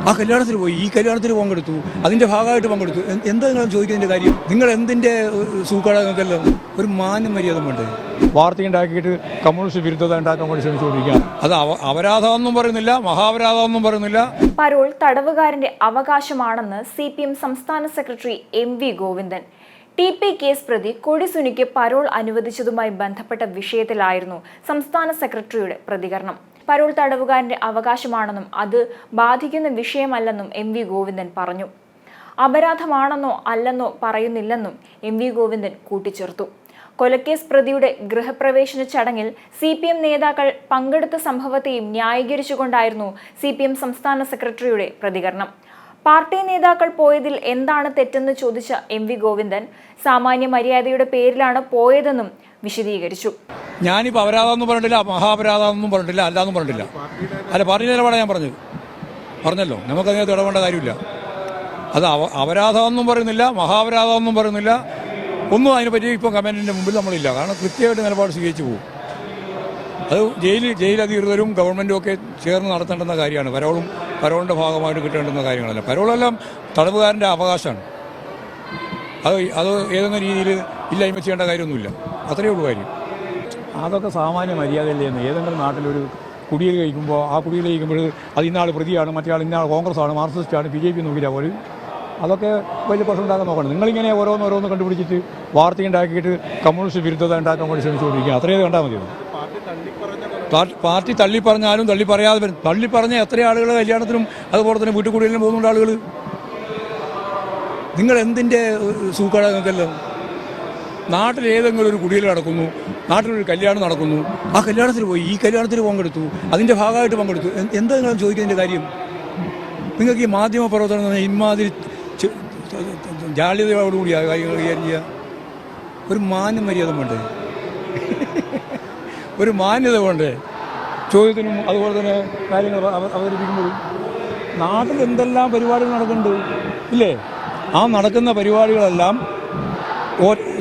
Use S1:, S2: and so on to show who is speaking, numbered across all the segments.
S1: ആ കല്യാണത്തിൽ പോയി, ഈ കല്യാണത്തിൽ പങ്കെടുത്തു, അതിൻ്റെ ഭാഗമായിട്ട് പങ്കെടുത്തു. എന്താ നിങ്ങൾ ചോദിക്കുന്നതിൻ്റെ കാര്യം? നിങ്ങൾ എന്തിൻ്റെ സൂക്കാടകൾക്കെല്ലാം ഒരു മാന്യം മര്യാദ വേണ്ടേ? വാർത്തയുണ്ടാക്കിയിട്ട് കമ്മ്യൂണിസ്റ്റ് വിരുദ്ധത ഉണ്ടാക്കാൻ വേണ്ടി ശ്രമിച്ചുകൊണ്ടിരിക്കുക. അത് അപരാധമൊന്നും പറയുന്നില്ല, മഹാപരാധമൊന്നും പറയുന്നില്ല.
S2: പരോൾ തടവുകാരന്റെ അവകാശമാണെന്ന് CPM സംസ്ഥാന secretary MV Govindan. TP case പ്രതി കൊടിസുനിക്ക് പരോൾ അനുവദിച്ചതുമായി ബന്ധപ്പെട്ട വിഷയത്തിലായിരുന്നു സംസ്ഥാന സെക്രട്ടറിയുടെ പ്രതികരണം. പരോൾ തടവുകാരന്റെ അവകാശമാണെന്നും അത് ബാധിക്കുന്ന വിഷയമല്ലെന്നും MV ഗോവിന്ദൻ പറഞ്ഞു. അപരാധമാണെന്നോ അല്ലെന്നോ പറയുന്നില്ലെന്നും MV ഗോവിന്ദൻ കൂട്ടിച്ചേർത്തു. കൊലക്കേസ് പ്രതിയുടെ ഗൃഹപ്രവേശന ചടങ്ങിൽ CPM നേതാക്കൾ പങ്കെടുത്ത സംഭവത്തെയും ന്യായീകരിച്ചുകൊണ്ടായിരുന്നു CPM സംസ്ഥാന സെക്രട്ടറിയുടെ പ്രതികരണം. പാർട്ടി നേതാക്കൾ പോയതിൽ എന്താണ് തെറ്റെന്ന് ചോദിച്ച MV ഗോവിന്ദൻ സാമാന്യ മര്യാദയുടെ പേരിലാണ് പോയതെന്നും വിശദീകരിച്ചു.
S1: ഞാനിപ്പോൾ അപരാധമൊന്നും പറഞ്ഞിട്ടില്ല, മഹാപരാധമൊന്നും പറഞ്ഞിട്ടില്ല, അല്ലാന്നും പറഞ്ഞിട്ടില്ല. അല്ല, പാർട്ടി നിലപാടാണ് ഞാൻ പറഞ്ഞല്ലോ, നമുക്കതിനകത്ത് ഇടപെടേണ്ട കാര്യമില്ല. അത് അപരാധമൊന്നും പറയുന്നില്ല, മഹാപരാധമൊന്നും പറയുന്നില്ല, ഒന്നും അതിനെപ്പറ്റി ഇപ്പം കമൻറ്റിൻ്റെ മുമ്പിൽ നമ്മളില്ല. കാരണം കൃത്യമായിട്ട് നിലപാട് സ്വീകരിച്ചു പോകും. അത് ജയിലധികൃതരും ഗവൺമെൻറ്റും ഒക്കെ ചേർന്ന് നടത്തേണ്ടുന്ന കാര്യമാണ്. പരോളിൻ്റെ ഭാഗമായിട്ട് കിട്ടേണ്ടുന്ന കാര്യങ്ങളല്ല. പരോളെല്ലാം തടവുകാരൻ്റെ അവകാശമാണ്. അത് ഏതെങ്കിലും രീതിയിൽ ഇല്ലായ്മ ചെയ്യേണ്ട കാര്യമൊന്നുമില്ല. അത്രയേ ഉള്ളൂ കാര്യം. അതൊക്കെ സാമാന്യ മര്യാദയില്ലെന്ന്. ഏതെങ്കിലും നാട്ടിലൊരു കുടിയിൽ കഴിക്കുമ്പോൾ ആ കുടിയിൽ കഴിക്കുമ്പോൾ അത് ഇന്നാൾ പ്രതിയാണ്, മറ്റേ ഇന്നാൾ കോൺഗ്രസ്സാണ്, മാർക്സിസ്റ്റാണ്, BJP നോക്കിയില്ല പോലും. അതൊക്കെ വലിയ പ്രശ്നം ഉണ്ടാക്കാൻ നോക്കണം. നിങ്ങളിങ്ങനെ ഓരോന്ന് കണ്ടുപിടിച്ചിട്ട് വാർത്തയുണ്ടാക്കിയിട്ട് കമ്മ്യൂണിസ്റ്റ് വിരുദ്ധത ഉണ്ടാക്കാൻ വേണ്ടി ശ്രമിച്ചുകൊണ്ടിരിക്കുക. അത്രയും കണ്ടാൽ മതി. പാർട്ടി തള്ളിപ്പറഞ്ഞാലും തള്ളിപ്പറയാതെ വരും. തള്ളിപ്പറഞ്ഞ എത്ര ആളുകൾ കല്യാണത്തിനും അതുപോലെ തന്നെ വീട്ടിൽ കൂടിയെല്ലാം പോകുന്നുണ്ട് ആളുകൾ. നിങ്ങൾ എന്തിൻ്റെ സൂക്കാടകൾക്കെല്ലാം? നാട്ടിൽ ഏതെങ്കിലും ഒരു കുടിയിൽ നടക്കുന്നു, നാട്ടിലൊരു കല്യാണം നടക്കുന്നു, ആ കല്യാണത്തിൽ പോയി, ഈ കല്യാണത്തിൽ പങ്കെടുത്തു, അതിൻ്റെ ഭാഗമായിട്ട് പങ്കെടുത്തു. എന്താ നിങ്ങൾ ചോദിക്കുന്നതിൻ്റെ കാര്യം? നിങ്ങൾക്ക് ഈ മാധ്യമ പ്രവർത്തനം ഇമാതിരി ജാള്യതയോടുകൂടി കാര്യങ്ങൾ കൈകാര്യം ചെയ്യുക. ഒരു മാന്യ മര്യാദ വേണ്ടേ? ഒരു മാന്യത വേണ്ടേ? ചോദ്യത്തിനും അതുപോലെ തന്നെ കാര്യങ്ങൾ അവതരിപ്പിക്കുമ്പോഴും നാട്ടിൽ എന്തെല്ലാം പരിപാടികൾ നടക്കുന്നുണ്ട് ഇല്ലേ? ആ നടക്കുന്ന പരിപാടികളെല്ലാം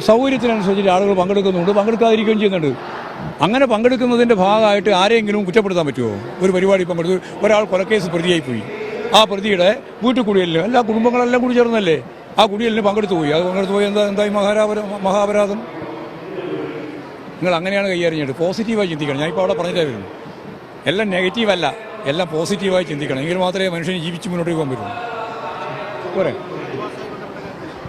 S1: സൗകര്യത്തിനനുസരിച്ച് ആളുകൾ പങ്കെടുക്കുന്നുണ്ട്, പങ്കെടുക്കാതിരിക്കുകയും ചെയ്യുന്നുണ്ട്. അങ്ങനെ പങ്കെടുക്കുന്നതിൻ്റെ ഭാഗമായിട്ട് ആരെങ്കിലും കുറ്റപ്പെടുത്താൻ പറ്റുമോ? ഒരു പരിപാടി പങ്കെടുത്ത് ഒരാൾ കൊലക്കേസ് പ്രതിയായിപ്പോയി, ആ പ്രതിയുടെ വീട്ടിൽ കുടിയലിന് എല്ലാ കുടുംബങ്ങളെല്ലാം കൂടി ചേർന്നല്ലേ ആ കുടിയലിന് പങ്കെടുത്തു പോയി. അത് പങ്കെടുത്തു പോയി എന്തായി മഹാപരാധം? നിങ്ങൾ അങ്ങനെയാണ് കൈകാര്യം ചെയ്യേണ്ടത്. പോസിറ്റീവായി ചിന്തിക്കണം. ഞാനിപ്പോൾ അവിടെ പറഞ്ഞിട്ടേ വരുന്നു. എല്ലാം നെഗറ്റീവല്ല, എല്ലാം പോസിറ്റീവായി ചിന്തിക്കണം. എങ്കിൽ മാത്രമേ മനുഷ്യന് ജീവിച്ച് മുന്നോട്ട് പോകാൻ പറ്റൂ. പോരെ?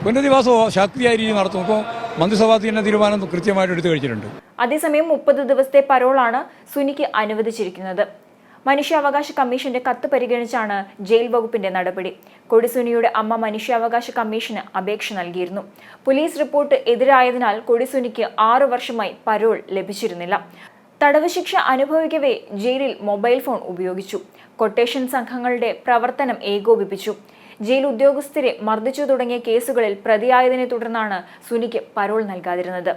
S1: പുനരധിവാസം ശാക്തിയായ രീതി നടത്തും. ഇപ്പോൾ മന്ത്രിസഭാ തന്നെ തീരുമാനം കൃത്യമായിട്ട് എടുത്തു കഴിച്ചിട്ടുണ്ട്.
S2: അതേസമയം 30 ദിവസത്തെ പരോളാണ് സുനിക്ക് അനുവദിച്ചിരിക്കുന്നത്. മനുഷ്യാവകാശ കമ്മീഷന്റെ കത്ത് പരിഗണിച്ചാണ് ജയിൽ വകുപ്പിന്റെ നടപടി. കൊടിസുനിയുടെ അമ്മ മനുഷ്യാവകാശ കമ്മീഷന് അപേക്ഷ നൽകിയിരുന്നു. പോലീസ് റിപ്പോർട്ട് എതിരായതിനാൽ കൊടിസുനിക്ക് 6 വർഷമായി പരോൾ ലഭിച്ചിരുന്നില്ല. തടവ് ശിക്ഷ അനുഭവിക്കവേ ജയിലിൽ മൊബൈൽ ഫോൺ ഉപയോഗിച്ചു. കൊട്ടേഷൻ സംഘങ്ങളുടെ പ്രവർത്തനം ഏകോപിപ്പിച്ചു. ജയിൽ ഉദ്യോഗസ്ഥരെ മർദ്ദിച്ചു തുടങ്ങിയ കേസുകളിൽ പ്രതിയായതിനെ തുടർന്നാണ് സുനിക്ക് പരോൾ നൽകാതിരുന്നത്.